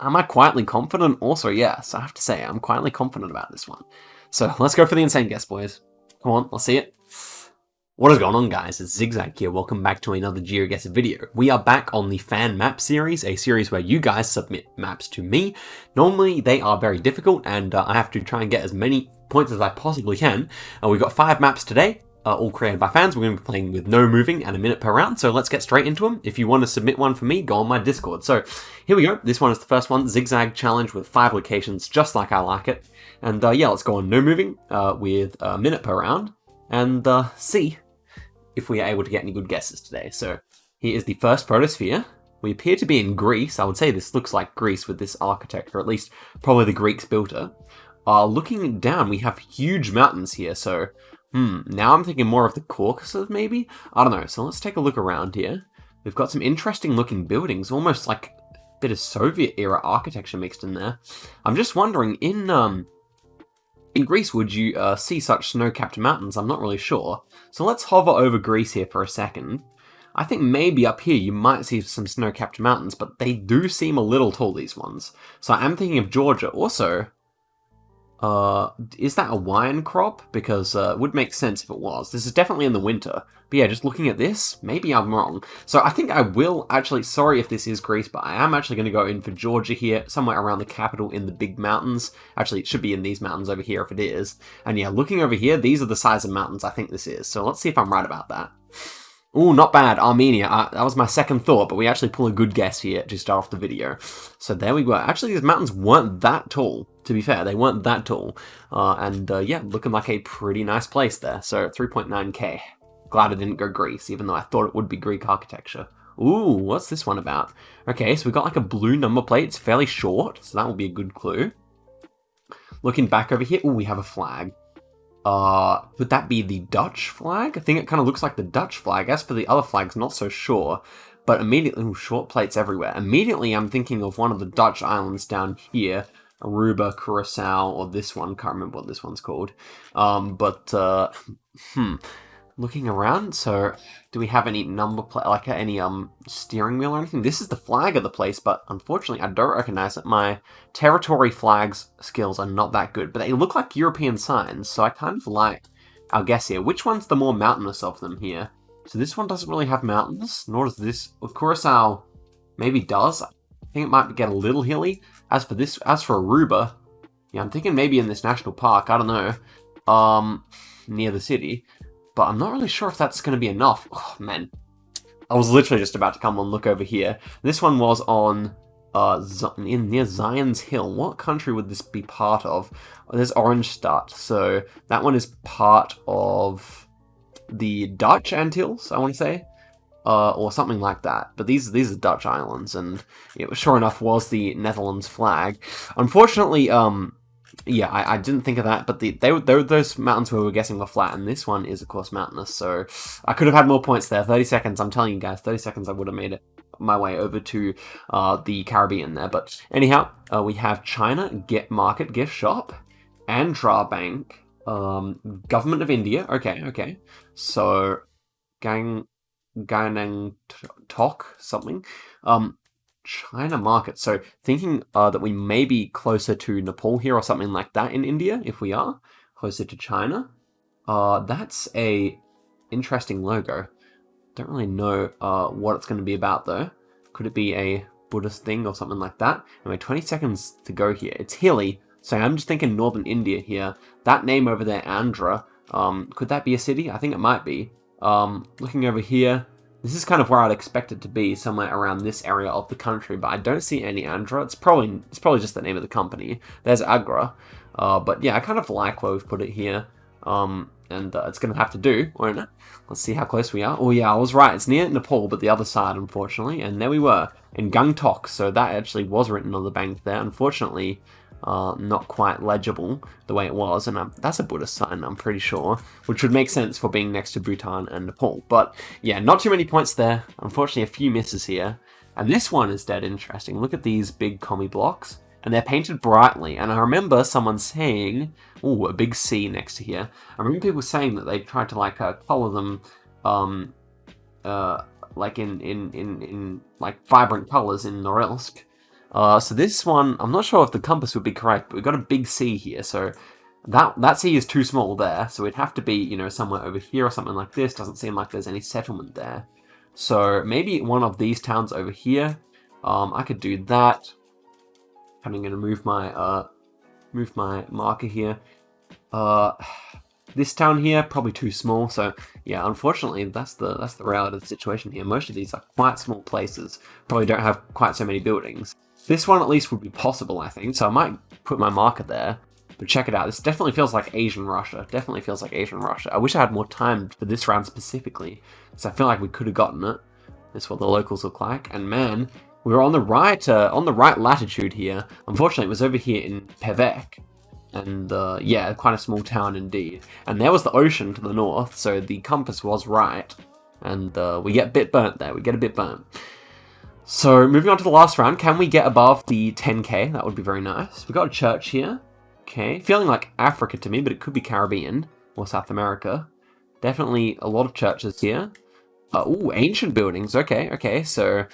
Am I quietly confident? Also, yes, I have to say, I'm quietly confident about this one. So let's go for the insane guess, boys. Come on, let's see it. What is going on, guys? It's Zigzag here. Welcome back to another GeoGuessr video. We are back on the fan map series, a series where you guys submit maps to me. Normally, they are very difficult, and I have to try and get as many points as I possibly can. We've got 5 maps today, all created by fans. We're going to be playing with no moving and a minute per round, so let's get straight into them. If you want to submit one for me, go on my Discord. So here we go. This one is the first one, Zigzag Challenge with 5 locations, just like I like it. And yeah, let's go on no moving with a minute per round, and see if we are able to get any good guesses today. So here is the first photosphere. We appear to be in Greece. I would say this looks like Greece with this architecture, at least probably the Greeks built it. Looking down, we have huge mountains here. So now I'm thinking more of the Caucasus maybe? I don't know. So let's take a look around here. We've got some interesting looking buildings, almost like a bit of Soviet era architecture mixed in there. I'm just wondering, in Greece, would you see such snow-capped mountains? I'm not really sure. So let's hover over Greece here for a second. I think maybe up here you might see some snow-capped mountains, but they do seem a little tall, these ones. So I'm thinking of Georgia. Also, is that a wine crop? Because it would make sense if it was. This is definitely in the winter. But yeah, just looking at this, maybe I'm wrong. So I think I will actually, sorry if this is Greece, but I am actually going to go in for Georgia here, somewhere around the capital in the big mountains. Actually, it should be in these mountains over here if it is. And yeah, looking over here, these are the size of mountains I think this is. So let's see if I'm right about that. Ooh, not bad, Armenia. That was my second thought, but we actually pull a good guess here to start off the video. So there we go. Actually, these mountains weren't that tall, to be fair. They weren't that tall. Yeah, looking like a pretty nice place there. So 3.9k. Glad I didn't go Greece, even though I thought it would be Greek architecture. Ooh, what's this one about? Okay, so we got like a blue number plate. It's fairly short, so that will be a good clue. Looking back over here, ooh, we have a flag. Would that be the Dutch flag? I think it kind of looks like the Dutch flag. As for the other flags, not so sure. But immediately, ooh, short plates everywhere. Immediately, I'm thinking of one of the Dutch islands down here. Aruba, Curacao, or this one. Can't remember what this one's called. Looking around, so do we have any number plate, like any steering wheel or anything? This is the flag of the place, but unfortunately I don't recognize it. My territory flags skills are not that good, but they look like European signs, so I kind of like our guess here. Which one's the more mountainous of them here? So this one doesn't really have mountains, nor does this. Well, Curacao maybe does. I think it might get a little hilly. As for Aruba, yeah, I'm thinking maybe in this national park, I don't know, near the city. But I'm not really sure if that's going to be enough. Oh, man. I was literally just about to come and look over here. This one was on near Zion's Hill. What country would this be part of? Oh, there's Oranjestad. So that one is part of the Dutch Antilles, I want to say. Or something like that. But these are Dutch islands. And it sure enough was the Netherlands flag. Unfortunately, yeah, I didn't think of that, but those mountains we were guessing were flat, and this one is, of course, mountainous, so I could have had more points there. 30 seconds, I'm telling you guys, 30 seconds I would have made it my way over to the Caribbean there. But anyhow, we have China, Market, Gift Shop, Andhra Bank, Government of India, okay. So, Ganang Tok, something. China Market. So thinking that we may be closer to Nepal here or something like that in India, if we are closer to China. That's a interesting logo. Don't really know what it's going to be about though. Could it be a Buddhist thing or something like that? Anyway, 20 seconds to go here. It's hilly, so I'm just thinking northern India here. That name over there, Andhra, could that be a city? I think it might be. Looking over here, this is kind of where I'd expect it to be, somewhere around this area of the country, but I don't see any Andhra. It's probably just the name of the company. There's Agra, but yeah, I kind of like where we've put it here, and it's going to have to do, won't it? Let's see how close we are. Oh yeah, I was right. It's near Nepal, but the other side, unfortunately, and there we were, in Gangtok, so that actually was written on the bank there. Unfortunately, not quite legible the way it was, and that's a Buddhist sign, I'm pretty sure, which would make sense for being next to Bhutan and Nepal. But yeah, not too many points there. Unfortunately, a few misses here. And this one is dead interesting. Look at these big commie blocks, and they're painted brightly. And I remember someone saying, ooh, a big C next to here. I remember people saying that they tried to like color them like in like vibrant colors in Norilsk. So this one, I'm not sure if the compass would be correct, but we've got a big sea here, so that sea is too small there, so it'd have to be, you know, somewhere over here or something like this. Doesn't seem like there's any settlement there. So maybe one of these towns over here. I could do that. I'm going to move my marker here. This town here, probably too small, so yeah, unfortunately, that's the reality of the situation here. Most of these are quite small places, probably don't have quite so many buildings. This one at least would be possible, I think, so I might put my marker there. But check it out, this definitely feels like Asian Russia. Definitely feels like Asian Russia. I wish I had more time for this round specifically, because I feel like we could have gotten it. That's what the locals look like, and man, we were on the right latitude here. Unfortunately, it was over here in Pevek. And yeah, quite a small town indeed. And there was the ocean to the north, so the compass was right. And we get a bit burnt there, we get a bit burnt. So moving on to the last round, can we get above the 10k? That would be very nice. We've got a church here. Okay, feeling like Africa to me, but it could be Caribbean or South America. Definitely a lot of churches here. Ooh, ancient buildings, okay, so...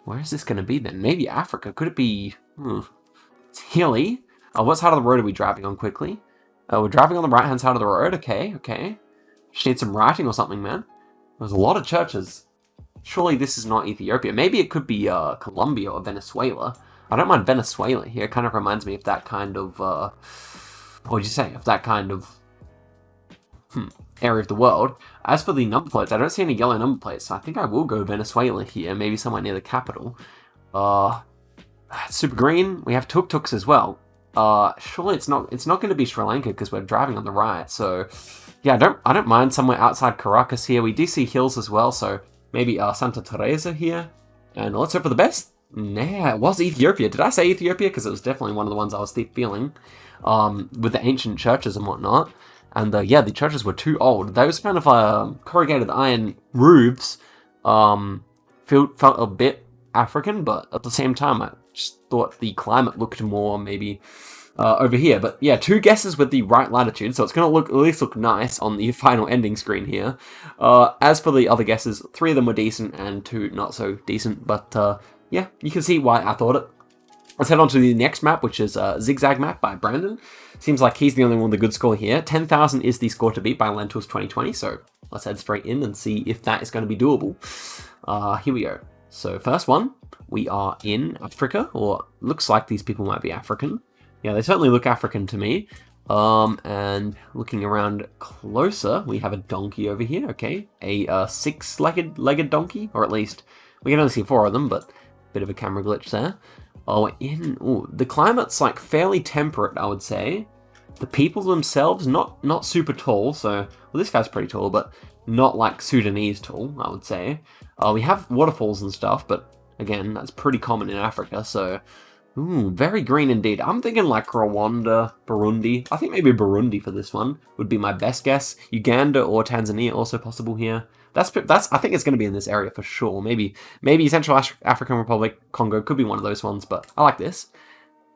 where is this going to be then? Maybe Africa, could it be... It's hilly. What side of the road are we driving on quickly? We're driving on the right-hand side of the road. Okay. Just need some writing or something, man. There's a lot of churches. Surely this is not Ethiopia. Maybe it could be Colombia or Venezuela. I don't mind Venezuela here. It kind of reminds me of that kind of... what would you say? Of that kind of... area of the world. As for the number plates, I don't see any yellow number plates, so I think I will go Venezuela here. Maybe somewhere near the capital. Super green. We have tuk-tuks as well. Surely it's not going to be Sri Lanka because we're driving on the right. So yeah, I don't mind somewhere outside Caracas here. We do see hills as well, so maybe Santa Teresa here. And let's hope for the best. Nah, it was Ethiopia. Did I say Ethiopia? Because it was definitely one of the ones I was feeling with the ancient churches and whatnot. And yeah, the churches were too old. Those kind of corrugated iron roofs felt a bit African, but at the same time, I just thought the climate looked more maybe over here. But yeah, 2 guesses with the right latitude, so it's going to at least look nice on the final ending screen here. As for the other guesses, 3 of them were decent and 2 not so decent, but yeah, you can see why I thought it. Let's head on to the next map, which is Zigzag Map by Brandon. Seems like he's the only one with a good score here. 10,000 is the score to beat by Lentils 2020, so let's head straight in and see if that is going to be doable. Here we go. So first one, we are in Africa, or looks like these people might be African. Yeah, they certainly look African to me. And looking around closer, we have a donkey over here, okay. A 6-legged donkey, or at least, we can only see 4 of them, but a bit of a camera glitch there. The climate's like fairly temperate, I would say. The people themselves, not super tall, so, well, this guy's pretty tall, but not like Sudanese tall, I would say. We have waterfalls and stuff, but again, that's pretty common in Africa, so, very green indeed. I'm thinking like Rwanda, Burundi. I think maybe Burundi for this one would be my best guess. Uganda or Tanzania also possible here. That's I think it's going to be in this area for sure. Maybe Central African Republic, Congo could be one of those ones, but I like this.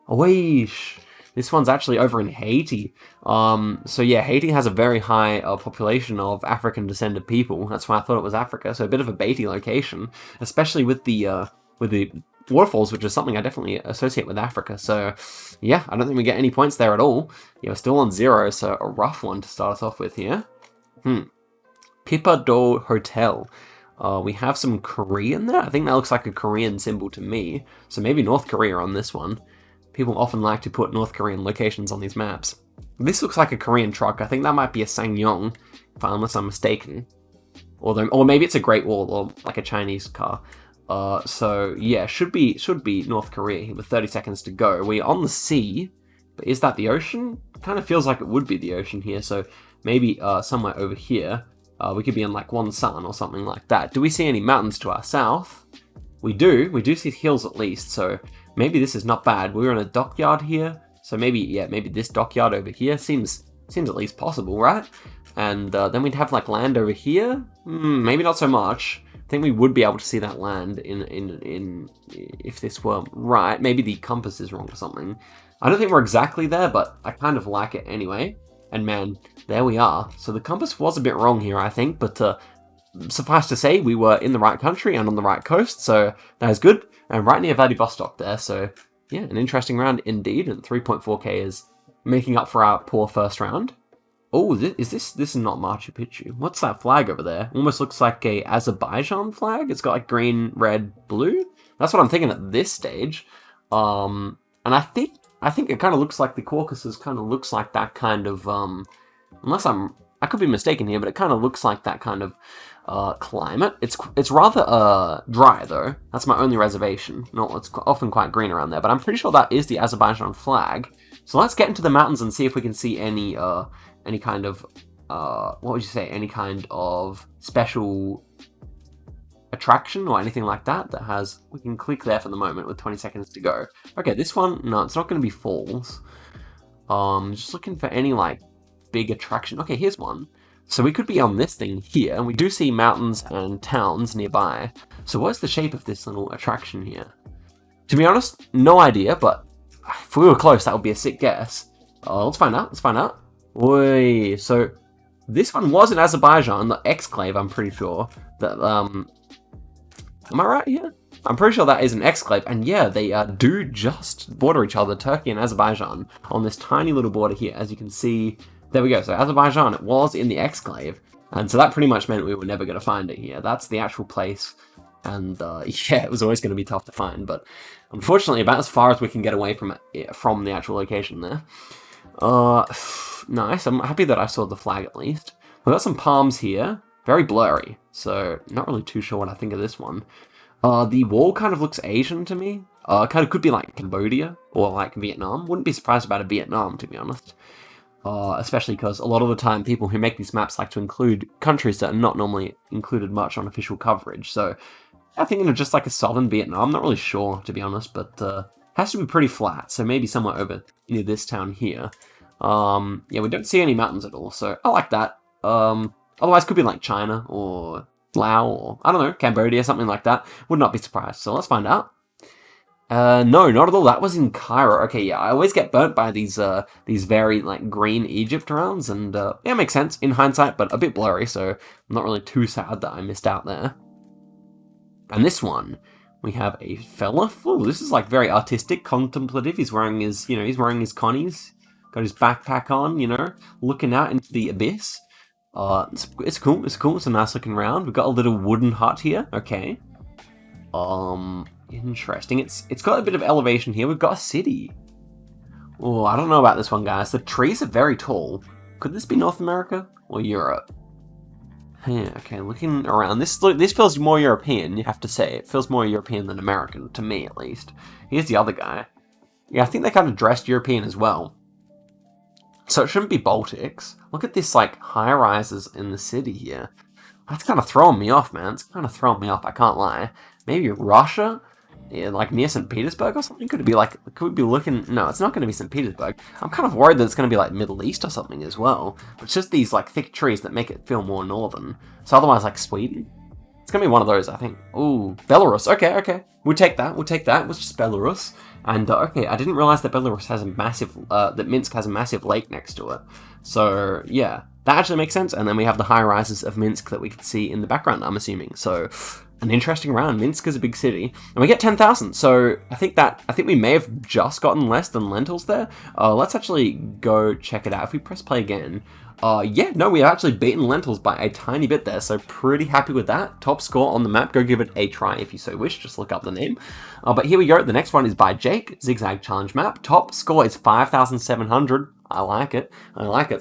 Oish. This one's actually over in Haiti. So yeah, Haiti has a very high population of African descended people. That's why I thought it was Africa. So a bit of a baity location, especially with the waterfalls, which is something I definitely associate with Africa. So yeah, I don't think we get any points there at all. Yeah, we're still on 0, so a rough one to start us off with here. Pipa do Hotel. We have some Korean there. I think that looks like a Korean symbol to me. So maybe North Korea on this one. People often like to put North Korean locations on these maps. This looks like a Korean truck. I think that might be a Ssangyong, unless I'm mistaken. Or maybe it's a Great Wall, or like a Chinese car. So yeah, should be North Korea here with 30 seconds to go. We're on the sea, but is that the ocean? Kind of feels like it would be the ocean here. So maybe somewhere over here. We could be in like Wonsan or something like that. Do we see any mountains to our south? We do see hills at least, so maybe this is not bad. We're in a dockyard here, so maybe this dockyard over here seems at least possible, right? And then we'd have like land over here. Maybe not so much. I think we would be able to see that land in if this were right. Maybe the compass is wrong or something. I don't think we're exactly there, but I kind of like it anyway. And man, there we are. So the compass was a bit wrong here, I think, but suffice to say, we were in the right country and on the right coast, so that is good. and right near Vladivostok there. So yeah, an interesting round indeed, and 3.4k is making up for our poor first round. Oh, this is not Machu Picchu. What's that flag over there? Almost looks like a Azerbaijan flag. It's got like green, red, blue. That's what I'm thinking at this stage. And I think it kind of looks like the Caucasus kind of looks like that kind of unless I could be mistaken here, but it kind of looks like that kind of climate. It's rather dry though. That's my only reservation. No, it's often quite green around there, but I'm pretty sure that is the Azerbaijan flag. So let's get into the mountains and see if we can see any kind of what would you say? Any kind of special attraction or anything like that has. We can click there for the moment with 20 seconds to go. Okay, this one, no, it's not going to be falls. Just looking for any like big attraction. Okay, here's one. So we could be on this thing here, and we do see mountains and towns nearby. So what's the shape of this little attraction here? To be honest, no idea, but if we were close, that would be a sick guess. Let's find out. Oi, so this one was in Azerbaijan, the exclave, I'm pretty sure. That, am I right here? I'm pretty sure that is an exclave, and yeah, they do just border each other, Turkey and Azerbaijan, on this tiny little border here, as you can see. There we go, so Azerbaijan, it was in the exclave, and so that pretty much meant we were never going to find it here. That's the actual place, and yeah, it was always going to be tough to find, but unfortunately, about as far as we can get away from it, from the actual location there. Nice, I'm happy that I saw the flag at least. We've got some palms here, very blurry, so not really too sure what I think of this one. The wall kind of looks Asian to me. Kind of could be like Cambodia or like Vietnam. Wouldn't be surprised about a Vietnam, to be honest. Especially because a lot of the time people who make these maps like to include countries that are not normally included much on official coverage. So I think just like a southern Vietnam, I'm not really sure, to be honest, but has to be pretty flat. So maybe somewhere over near this town here. Yeah, we don't see any mountains at all, so I like that. Otherwise, could be like China or Laos or, I don't know, Cambodia, something like that. Would not be surprised, so let's find out. No, not at all. That was in Cairo. Okay, yeah, I always get burnt by these very, like, green Egypt rounds, and, yeah, makes sense in hindsight, but a bit blurry, so I'm not really too sad that I missed out there. And this one, we have a fella. Ooh, this is, like, very artistic, contemplative. He's wearing his, he's wearing his connies, got his backpack on, looking out into the abyss. It's cool, it's a nice looking round. We've got a little wooden hut here, okay. Interesting. It's got a bit of elevation here. We've got a city. Oh, I don't know about this one, guys. The trees are very tall. Could this be North America or Europe? Yeah, okay, looking around. This feels more European, you have to say. It feels more European than American, to me at least. Here's the other guy. Yeah, I think they kind of dressed European as well. So it shouldn't be Baltics. Look at this, like, high-rises in the city here. That's kind of throwing me off, man. It's kind of throwing me off, I can't lie. Maybe Russia? Yeah, like near St. Petersburg or something? Could it be like, could we be looking, no, it's not going to be St. Petersburg. I'm kind of worried that it's going to be like Middle East or something as well. It's just these like thick trees that make it feel more northern. So otherwise like Sweden. It's going to be one of those, I think. Ooh, Belarus. Okay. We'll take that. It was just Belarus. And okay, I didn't realize that Belarus has a massive, that Minsk has a massive lake next to it. So yeah, that actually makes sense. And then we have the high rises of Minsk that we can see in the background, I'm assuming. So an interesting round. Minsk is a big city, and we get 10,000. So I think we may have just gotten less than lentils there. Let's actually go check it out. If we press play again, yeah, no, we have actually beaten lentils by a tiny bit there. So pretty happy with that. Top score on the map. Go give it a try if you so wish. Just look up the name. But here we go. The next one is by Jake. Zigzag challenge map. Top score is 5,700. I like it.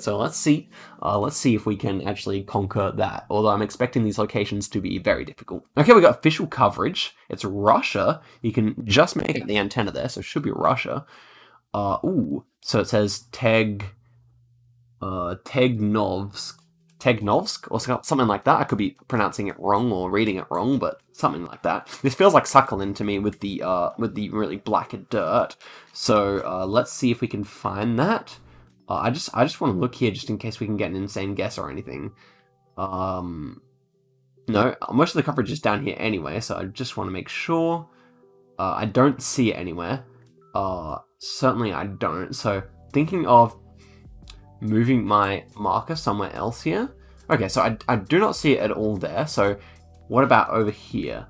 So let's see if we can actually conquer that. Although I'm expecting these locations to be very difficult. Okay, we got official coverage. It's Russia. You can just make it the antenna there, so it should be Russia. Ooh, so it says Tegnovsk, or something like that. I could be pronouncing it wrong or reading it wrong, but something like that. This feels like Sakhalin to me with the really black dirt. So let's see if we can find that. I just want to look here just in case we can get an insane guess or anything. No, most of the coverage is down here anyway, so I just want to make sure. I don't see it anywhere. Certainly I don't. So thinking of moving my marker somewhere else here. Okay, so I do not see it at all there. So what about over here?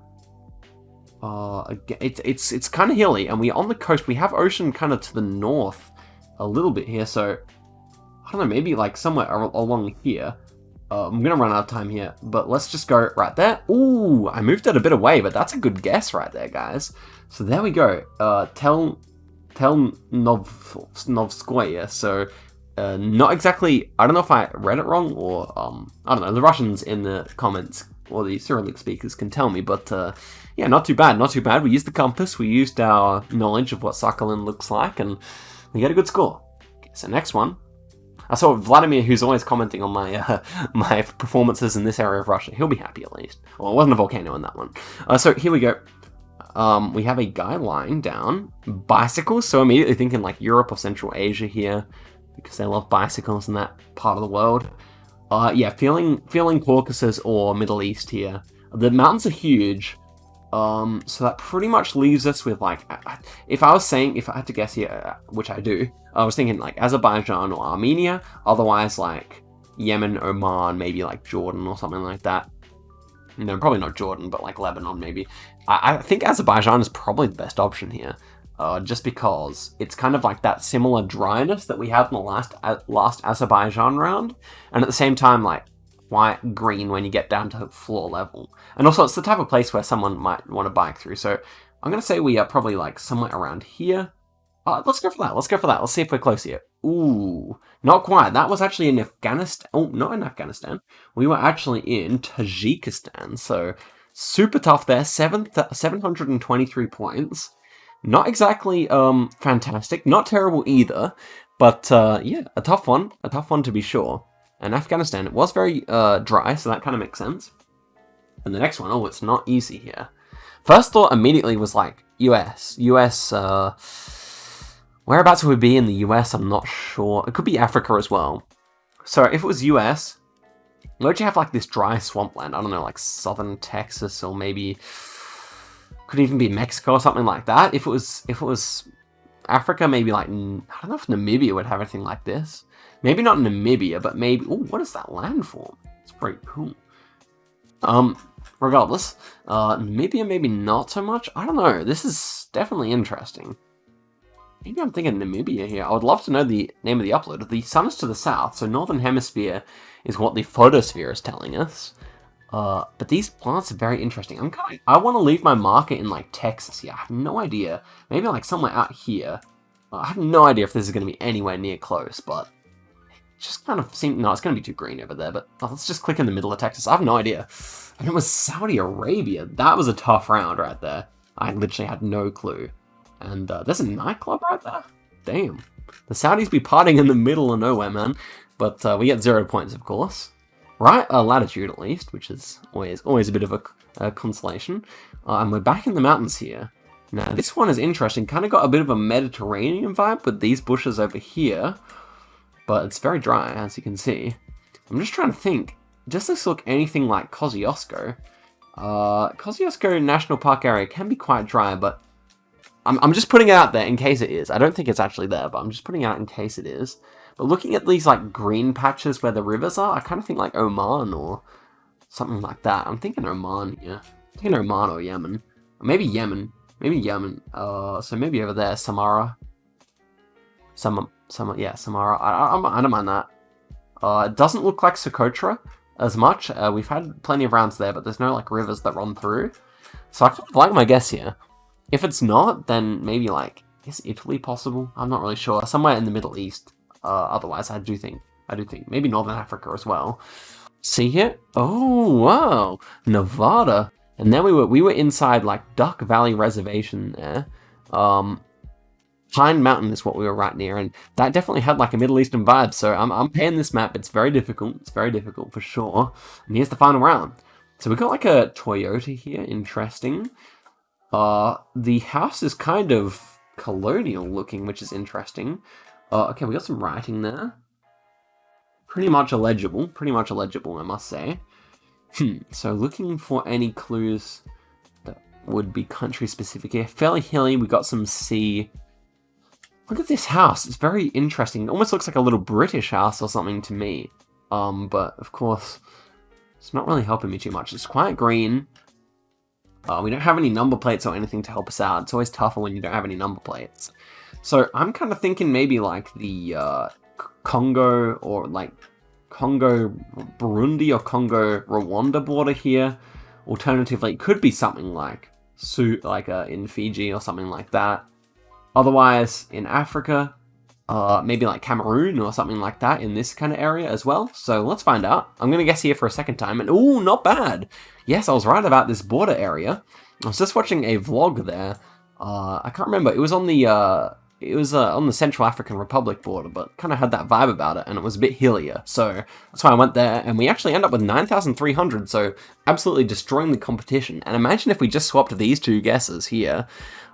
It's kind of hilly, and we're on the coast. We have ocean kind of to the north a little bit here, so I don't know, maybe like somewhere along here. I'm gonna run out of time here, but let's just go right there. Ooh, I moved it a bit away, but that's a good guess right there, guys. So there we go. Novskoye. So not exactly. I don't know if I read it wrong or I don't know. The Russians in the comments or the Cyrillic speakers can tell me, but yeah, not too bad. Not too bad. We used the compass. We used our knowledge of what Sakhalin looks like, and we got a good score. Okay, so next one. I saw Vladimir, who's always commenting on my my performances in this area of Russia. He'll be happy at least. Well, it wasn't a volcano in that one. So here we go. We have a guy lying down. Bicycles, so immediately thinking like Europe or Central Asia here, because they love bicycles in that part of the world. Yeah, feeling Caucasus or Middle East here. The mountains are huge. So that pretty much leaves us with like, if I had to guess here, which I do, I was thinking like Azerbaijan or Armenia, otherwise like Yemen, Oman, maybe like Jordan or something like that. No, probably not Jordan, but like Lebanon maybe. I think Azerbaijan is probably the best option here, just because it's kind of like that similar dryness that we had in the last Azerbaijan round, and at the same time like white green when you get down to floor level. And also it's the type of place where someone might want to bike through. So I'm going to say we are probably like somewhere around here. Let's go for that. Let's see if we're close here. Ooh, not quite. That was actually in Afghanistan. Oh, not in Afghanistan. We were actually in Tajikistan. So super tough there. 723 points. Not exactly fantastic. Not terrible either. But yeah, a tough one. A tough one to be sure. And Afghanistan, it was very dry, so that kind of makes sense. And the next one, oh, it's not easy here. First thought immediately was like US. Whereabouts would we be in the US? I'm not sure. It could be Africa as well. So if it was US, where'd you have like this dry swampland? I don't know, like southern Texas or maybe could even be Mexico or something like that. If it was Africa, maybe like, I don't know if Namibia would have anything like this. Maybe not Namibia, but maybe... Oh, what is that landform? It's pretty cool. Regardless, Namibia maybe not so much. I don't know. This is definitely interesting. Maybe I'm thinking Namibia here. I would love to know the name of the upload. The sun is to the south, so northern hemisphere is what the photosphere is telling us. But these plants are very interesting. I want to leave my marker in like Texas here. I have no idea. Maybe like somewhere out here. I have no idea if this is going to be anywhere near close, but just kind of seem... No, it's going to be too green over there, but let's just click in the middle of Texas. I have no idea. And it was Saudi Arabia. That was a tough round right there. I literally had no clue. And there's a nightclub right there? Damn. The Saudis be partying in the middle of nowhere, man. But we get 0 points, of course. Right? Latitude, at least, which is always a bit of a consolation. And we're back in the mountains here. Now, this one is interesting. Kind of got a bit of a Mediterranean vibe with these bushes over here. But it's very dry, as you can see. I'm just trying to think. Does this look anything like Kosciuszko? Kosciuszko National Park area can be quite dry, but I'm just putting it out there in case it is. I don't think it's actually there, but I'm just putting it out in case it is. But looking at these like green patches where the rivers are, I kind of think like Oman or something like that. I'm thinking Oman, yeah. I'm thinking Oman or Yemen. Or maybe Yemen. Maybe Yemen. So maybe over there, Samara. Yeah, Samara. I don't mind that. It doesn't look like Socotra as much. We've had plenty of rounds there, but there's no like rivers that run through. So I kind of like my guess here. If it's not, then maybe like, is Italy possible? I'm not really sure. Somewhere in the Middle East. Otherwise, I do think maybe Northern Africa as well. See here? Oh wow, Nevada. And then we were inside like Duck Valley Reservation there. Pine Mountain is what we were right near, and that definitely had like a Middle Eastern vibe. So I'm paying this map. It's very difficult. It's very difficult for sure. And here's the final round. So we got like a Toyota here. Interesting. The house is kind of colonial looking, which is interesting. Okay, we got some writing there. Pretty much illegible, I must say. So looking for any clues that would be country specific here. Fairly hilly, we got some sea. Look at this house, it's very interesting. It almost looks like a little British house or something to me. But of course, it's not really helping me too much. It's quite green. We don't have any number plates or anything to help us out. It's always tougher when you don't have any number plates. So I'm kind of thinking maybe like the Congo or like Congo Burundi or Congo Rwanda border here. Alternatively, it could be something like in Fiji or something like that. Otherwise, in Africa, maybe like Cameroon or something like that in this kind of area as well. So let's find out. I'm going to guess here for a second time, and ooh, not bad. Yes, I was right about this border area. I was just watching a vlog there. I can't remember. It was on the on the Central African Republic border, but kind of had that vibe about it, and it was a bit hillier. So that's why I went there, and we actually end up with 9,300. So absolutely destroying the competition. And imagine if we just swapped these two guesses here.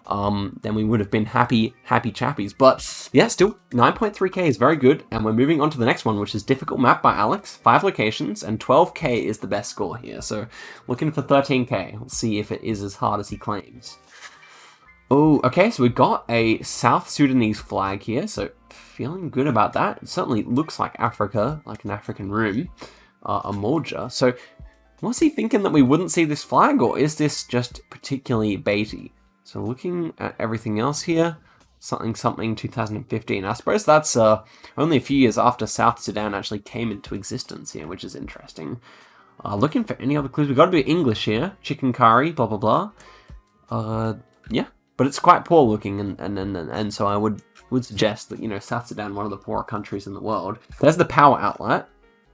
Then we would have been happy chappies. But yeah, still 9.3k is very good, and we're moving on to the next one, which is difficult map by Alex. 5 locations, and 12k is the best score here. So looking for 13k. Let's see if it is as hard as he claims. Oh, okay, so we got a South Sudanese flag here, so feeling good about that. It certainly looks like Africa, like an African room, a Moja. So was he thinking that we wouldn't see this flag, or is this just particularly baity? So looking at everything else here, something 2015. I suppose that's only a few years after South Sudan actually came into existence here, which is interesting. Looking for any other clues. We've got to be English here. Chicken curry, blah, blah, blah. Yeah, but it's quite poor looking, and so I would suggest that, you know, South Sudan, one of the poorer countries in the world. There's the power outlet.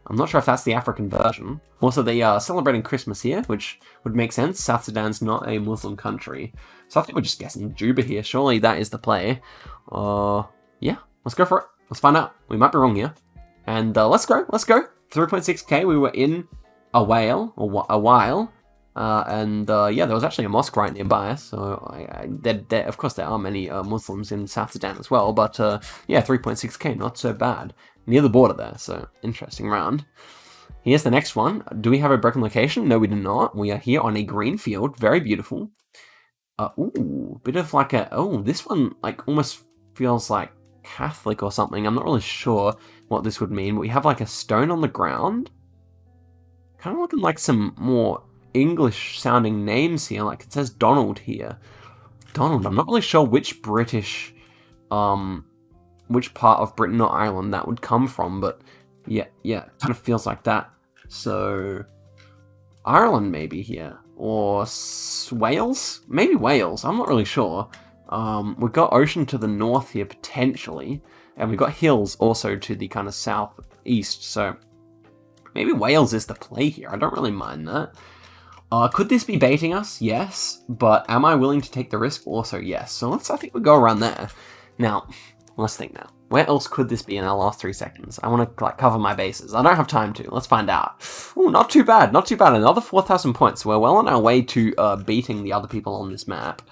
I'm not sure if that's the African version. Also, they are celebrating Christmas here, which would make sense. South Sudan's not a Muslim country. So I think we're just guessing Juba here. Surely that is the play. Yeah, let's go for it. Let's find out. We might be wrong here. And let's go. 3.6k. We were in a while. Yeah, there was actually a mosque right nearby. So of course, there are many Muslims in South Sudan as well. But yeah, 3.6k, not so bad. Near the border there, so interesting round. Here's the next one. Do we have a broken location? No, we do not. We are here on a green field. Very beautiful. Ooh, bit of like a... Oh, this one like almost feels like Catholic or something. I'm not really sure what this would mean. But we have like a stone on the ground. Kind of looking like some more English sounding names here. Like it says Donald here. Donald, I'm not really sure which British... which part of Britain or Ireland that would come from, but yeah, kind of feels like that. So, Ireland maybe here, or Wales? Maybe Wales, I'm not really sure. We've got ocean to the north here, potentially, and we've got hills also to the kind of southeast, so maybe Wales is the play here. I don't really mind that. Could this be baiting us? Yes, but am I willing to take the risk? Also, yes. So I think we'll go around there. Now, let's think now. Where else could this be in our last 3 seconds? I want to cover my bases. I don't have time to. Let's find out. Ooh, not too bad. Another 4,000 points. We're well on our way to beating the other people on this map.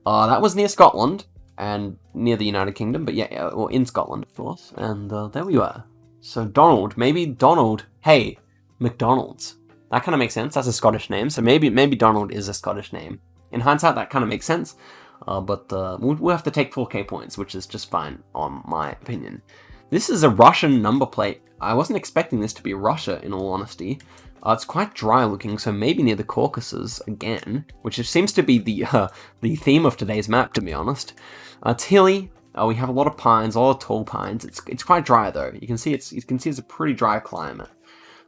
That was near Scotland and near the United Kingdom, but yeah, or in Scotland, of course. And there we were. So Donald, maybe Donald. Hey, McDonald's. That kind of makes sense. That's a Scottish name, so maybe Donald is a Scottish name. In hindsight, that kind of makes sense. But we'll have to take 4k points, which is just fine, on my opinion. This is a Russian number plate. I wasn't expecting this to be Russia, in all honesty. It's quite dry looking, so maybe near the Caucasus again, which seems to be the theme of today's map, to be honest. It's hilly. We have a lot of pines, a lot of tall pines. It's quite dry though. You can see it's a pretty dry climate.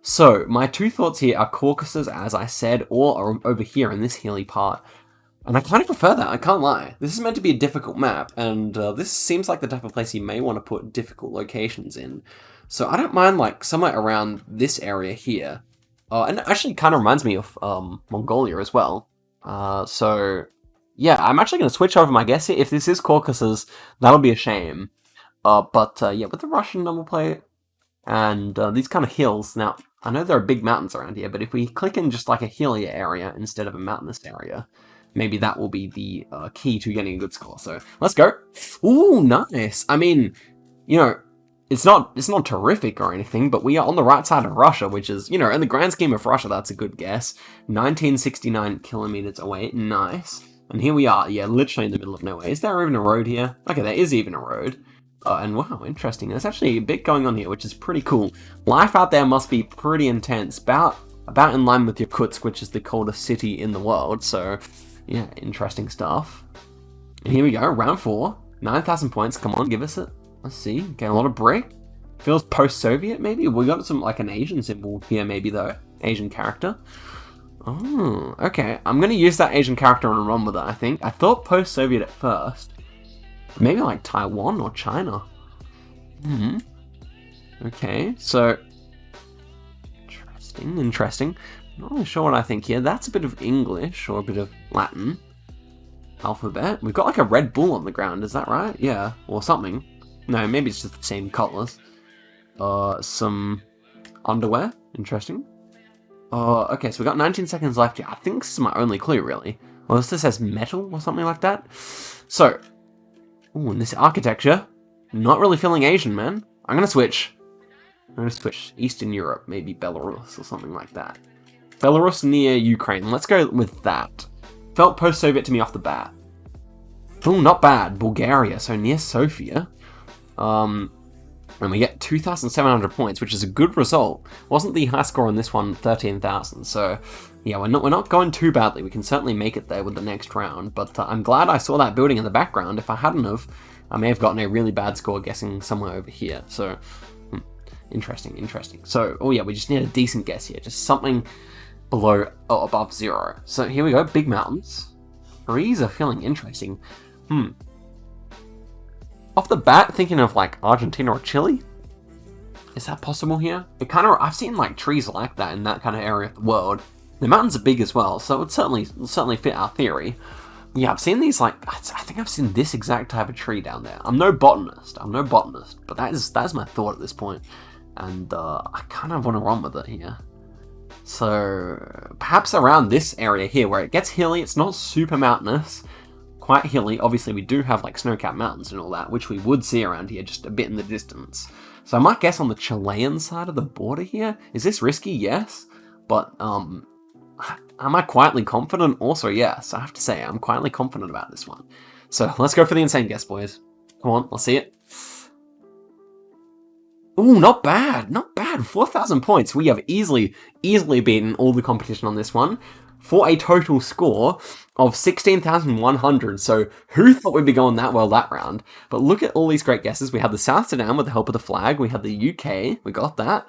So my 2 thoughts here are Caucasus, as I said, or over here in this hilly part. And I kind of prefer that, I can't lie. This is meant to be a difficult map, and this seems like the type of place you may want to put difficult locations in. So I don't mind, like, somewhere around this area here. And it actually kind of reminds me of Mongolia as well. So, yeah, I'm actually going to switch over my guess here. If this is Caucasus, that'll be a shame. But yeah, with the Russian number plate and these kind of hills. Now, I know there are big mountains around here, but if we click in just like a hillier area instead of a mountainous area, maybe that will be the key to getting a good score. So let's go. Ooh, nice. I mean, you know, it's not terrific or anything, but we are on the right side of Russia, which is, you know, in the grand scheme of Russia, that's a good guess. 1969 kilometers away. Nice. And here we are. Yeah, literally in the middle of nowhere. Is there even a road here? Okay, there is even a road. And wow, interesting. There's actually a bit going on here, which is pretty cool. Life out there must be pretty intense. About about in line with Yakutsk, which is the coldest city in the world. So, yeah, interesting stuff. And here we go, round 4, 9,000 points. Come on, give us it. Let's see. Get a lot of brick. Feels post-Soviet, maybe. We got some like an Asian symbol here, maybe though. Asian character. Oh, okay. I'm gonna use that Asian character and run with it. I think. I thought post-Soviet at first. Maybe like Taiwan or China. Okay, so interesting. Not really sure what I think here. That's a bit of English or a bit of Latin alphabet. We've got like a Red Bull on the ground, is that right? Yeah, or something. No, maybe it's just the same colours. Some underwear. Interesting. Okay, so we got 19 seconds left here. I think this is my only clue, really. Well, this says metal or something like that. So, ooh, and this architecture, not really feeling Asian, man. I'm gonna switch. Eastern Europe, maybe Belarus or something like that. Belarus near Ukraine. Let's go with that. Felt post-Soviet to me off the bat. Oh, not bad. Bulgaria, so near Sofia. And we get 2,700 points, which is a good result. Wasn't the high score on this one 13,000? So, yeah, we're not going too badly. We can certainly make it there with the next round. But I'm glad I saw that building in the background. If I hadn't have, I may have gotten a really bad score guessing somewhere over here. So, interesting. So, oh yeah, we just need a decent guess here. Just something below or above 0. So here we go. Big mountains. Trees are feeling interesting. Off the bat, thinking of like Argentina or Chile. Is that possible here? I've seen like trees like that in that kind of area of the world. The mountains are big as well, so it would certainly fit our theory. Yeah, I've seen these like, I think I've seen this exact type of tree down there. I'm no botanist, but that is my thought at this point. And I kind of want to run with it here. So perhaps around this area here where it gets hilly, it's not super mountainous. Quite hilly. Obviously, we do have like snow-capped mountains and all that, which we would see around here just a bit in the distance. So I might guess on the Chilean side of the border here. Is this risky? Yes. But am I quietly confident? Also, yes. I have to say, I'm quietly confident about this one. So let's go for the insane guess, boys. Come on, let's see it. Ooh, not bad. 4,000 points. We have easily beaten all the competition on this one, for a total score of 16,100. So who thought we'd be going that well that round? But look at all these great guesses. We had the South Sudan with the help of the flag. We had the UK. We got that.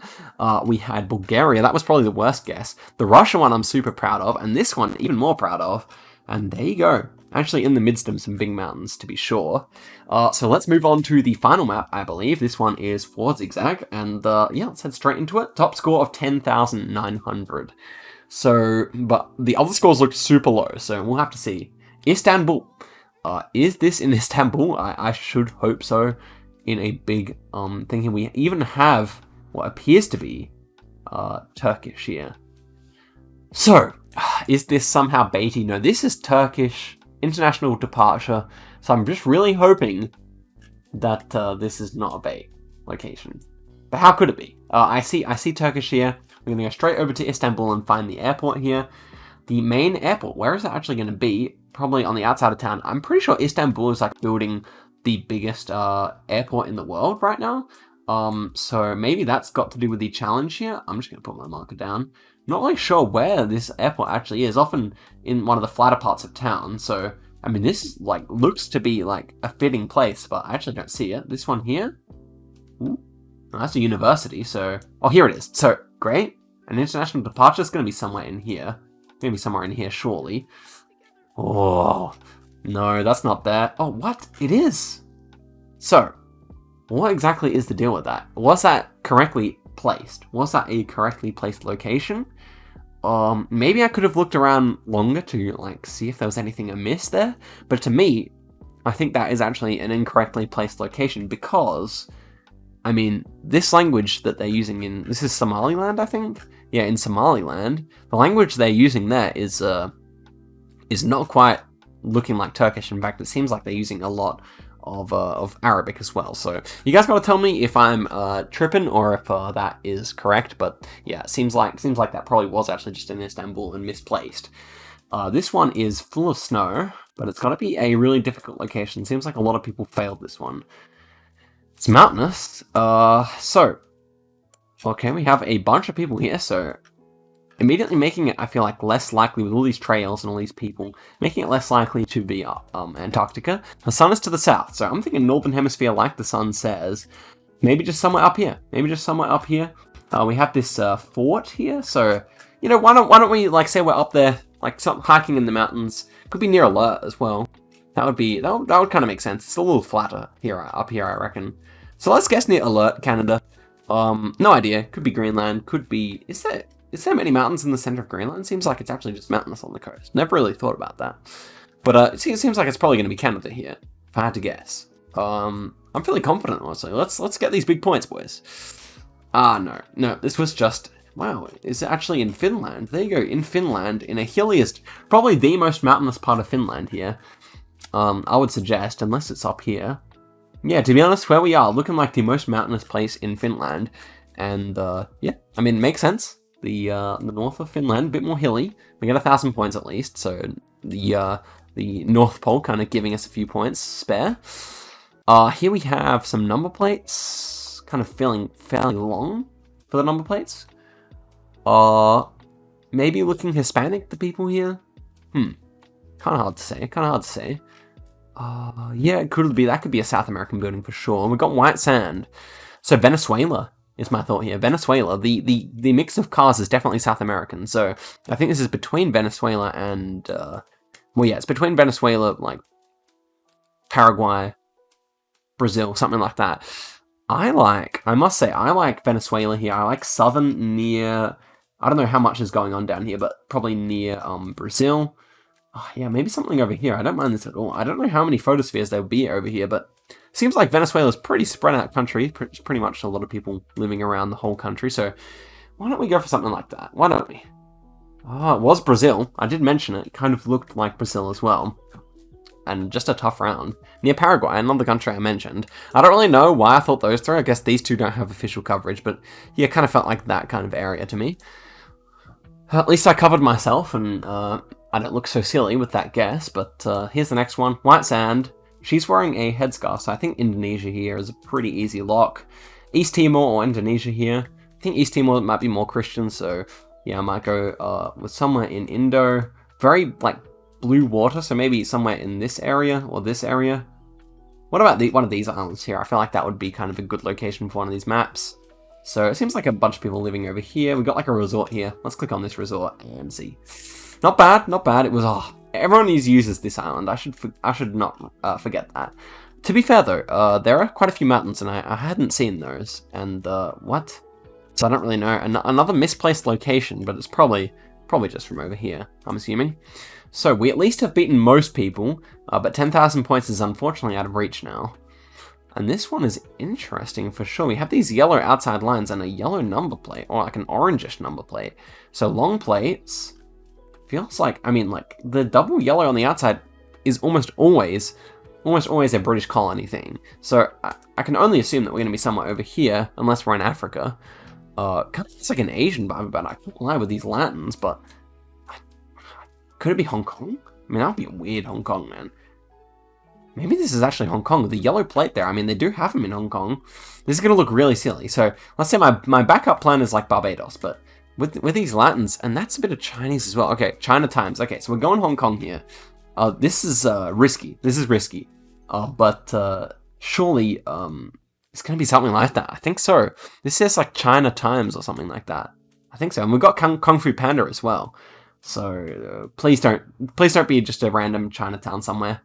We had Bulgaria. That was probably the worst guess. The Russia one I'm super proud of. And this one even more proud of. And there you go. Actually in the midst of some big mountains, to be sure. So let's move on to the final map, I believe. This one is for Zigzag. And yeah, let's head straight into it. Top score of 10,900. So, but the other scores look super low, so we'll have to see. Istanbul. Is this in Istanbul? I should hope so. In a big thing here. We even have what appears to be Turkish here. So, is this somehow baity? No, this is Turkish international departure. So I'm just really hoping that this is not a bait location. But how could it be? I see Turkish here. We're going to go straight over to Istanbul and find the airport here. The main airport, where is it actually going to be? Probably on the outside of town. I'm pretty sure Istanbul is like building the biggest airport in the world right now. So maybe that's got to do with the challenge here. I'm just going to put my marker down. Not really sure where this airport actually is. Often in one of the flatter parts of town. So, I mean, this like looks to be like a fitting place, but I actually don't see it. This one here. Ooh. Oh, that's a university, so... Oh, here it is. So, great. An international departure is going to be somewhere in here. Maybe somewhere in here, surely. Oh, no, that's not there. Oh, what? It is. So, what exactly is the deal with that? Was that correctly placed? Was that a correctly placed location? Maybe I could have looked around longer to, like, see if there was anything amiss there. But to me, I think that is actually an incorrectly placed location because... I mean, this language that they're using in... This is Somaliland, I think? Yeah, in Somaliland. The language they're using there is not quite looking like Turkish. In fact, it seems like they're using a lot of Arabic as well. So, you guys gotta tell me if I'm tripping or if that is correct. But, yeah, it seems like that probably was actually just in Istanbul and misplaced. This one is full of snow, but it's gotta be a really difficult location. Seems like a lot of people failed this one. It's mountainous. So, okay, we have a bunch of people here, so immediately making it, I feel like, less likely with all these trails and all these people, making it less likely to be Antarctica. The sun is to the south, so I'm thinking Northern Hemisphere, like the sun says. Maybe just somewhere up here. Maybe just somewhere up here. We have this fort here, so, you know, why don't we, like, say we're up there, like, hiking in the mountains. Could be near Alert as well. That would kind of make sense. It's a little flatter here, up here, I reckon. So let's guess near Alert, Canada. No idea. Could be Greenland. Could be... Is there many mountains in the center of Greenland? Seems like it's actually just mountainous on the coast. Never really thought about that. But it seems like it's probably going to be Canada here, if I had to guess. I'm fairly confident, honestly. Let's get these big points, boys. No. This was just... Wow, it's actually in Finland. There you go, in Finland, in a hilliest... Probably the most mountainous part of Finland here. I would suggest, unless it's up here. Yeah, to be honest, where we are, looking like the most mountainous place in Finland. And, yeah, I mean, it makes sense. The north of Finland, a bit more hilly. We get 1,000 points at least, so the North Pole kind of giving us a few points spare. Here we have some number plates, kind of feeling fairly long for the number plates. Maybe looking Hispanic, the people here? Kind of hard to say, yeah, that could be a South American building for sure. We've got white sand. So Venezuela is my thought here. Venezuela, the mix of cars is definitely South American. So I think this is between Venezuela and, well, yeah, it's between Venezuela, like, Paraguay, Brazil, something like that. I must say, I like Venezuela here. I like southern near, I don't know how much is going on down here, but probably near, Brazil. Yeah, maybe something over here. I don't mind this at all. I don't know how many photospheres there would be over here, but it seems like Venezuela's pretty spread out country. Pretty much a lot of people living around the whole country, so why don't we go for something like that? Why don't we? It was Brazil. I did mention it. It kind of looked like Brazil as well. And just a tough round. Near Paraguay, another country I mentioned. I don't really know why I thought those three. I guess these two don't have official coverage, but yeah, it kind of felt like that kind of area to me. At least I covered myself, and I don't look so silly with that guess, but here's the next one. White sand. She's wearing a headscarf, so I think Indonesia here is a pretty easy lock. East Timor or Indonesia here. I think East Timor might be more Christian, so yeah, I might go with somewhere in Indo. Very, like, blue water, so maybe somewhere in this area or this area. What about one of these islands here? I feel like that would be kind of a good location for one of these maps. So it seems like a bunch of people living over here. We've got like a resort here. Let's click on this resort and see. Not bad, not bad. It was, everyone uses this island. I should not forget that. To be fair though, there are quite a few mountains and I hadn't seen those. And, what? So I don't really know. Another misplaced location, but it's probably just from over here, I'm assuming. So we at least have beaten most people, but 10,000 points is unfortunately out of reach now. And this one is interesting for sure. We have these yellow outside lines and a yellow number plate, or like an orangish number plate. So long plates feels like, I mean, like the double yellow on the outside is almost always a British colony thing. So I can only assume that we're going to be somewhere over here, unless we're in Africa. Kind of looks like an Asian vibe about it. I can't lie with these Latins, but could it be Hong Kong? I mean, that would be a weird Hong Kong, man. Maybe this is actually Hong Kong with the yellow plate there. I mean, they do have them in Hong Kong. This is going to look really silly. So let's say my backup plan is like Barbados, but with these Latins, and that's a bit of Chinese as well. Okay, China times. Okay, so we're going Hong Kong here. This is risky. This is risky. But surely it's going to be something like that. I think so. This says like China times or something like that. I think so. And we've got Kung Fu Panda as well. So please don't be just a random Chinatown somewhere.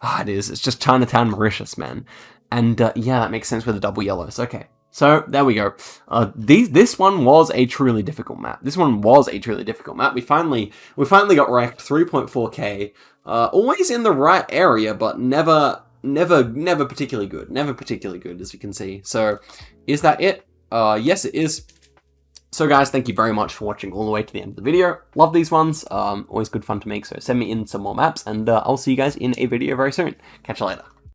It is. It's just Chinatown, Mauritius, man. And yeah, that makes sense with the double yellows. Okay, so there we go. This one was a truly difficult map. We finally got wrecked. 3.4k. Always in the right area, but never particularly good. Never particularly good, as you can see. So, is that it? Yes, it is. So guys, thank you very much for watching all the way to the end of the video. Love these ones. Always good fun to make, so send me in some more maps, and I'll see you guys in a video very soon. Catch you later.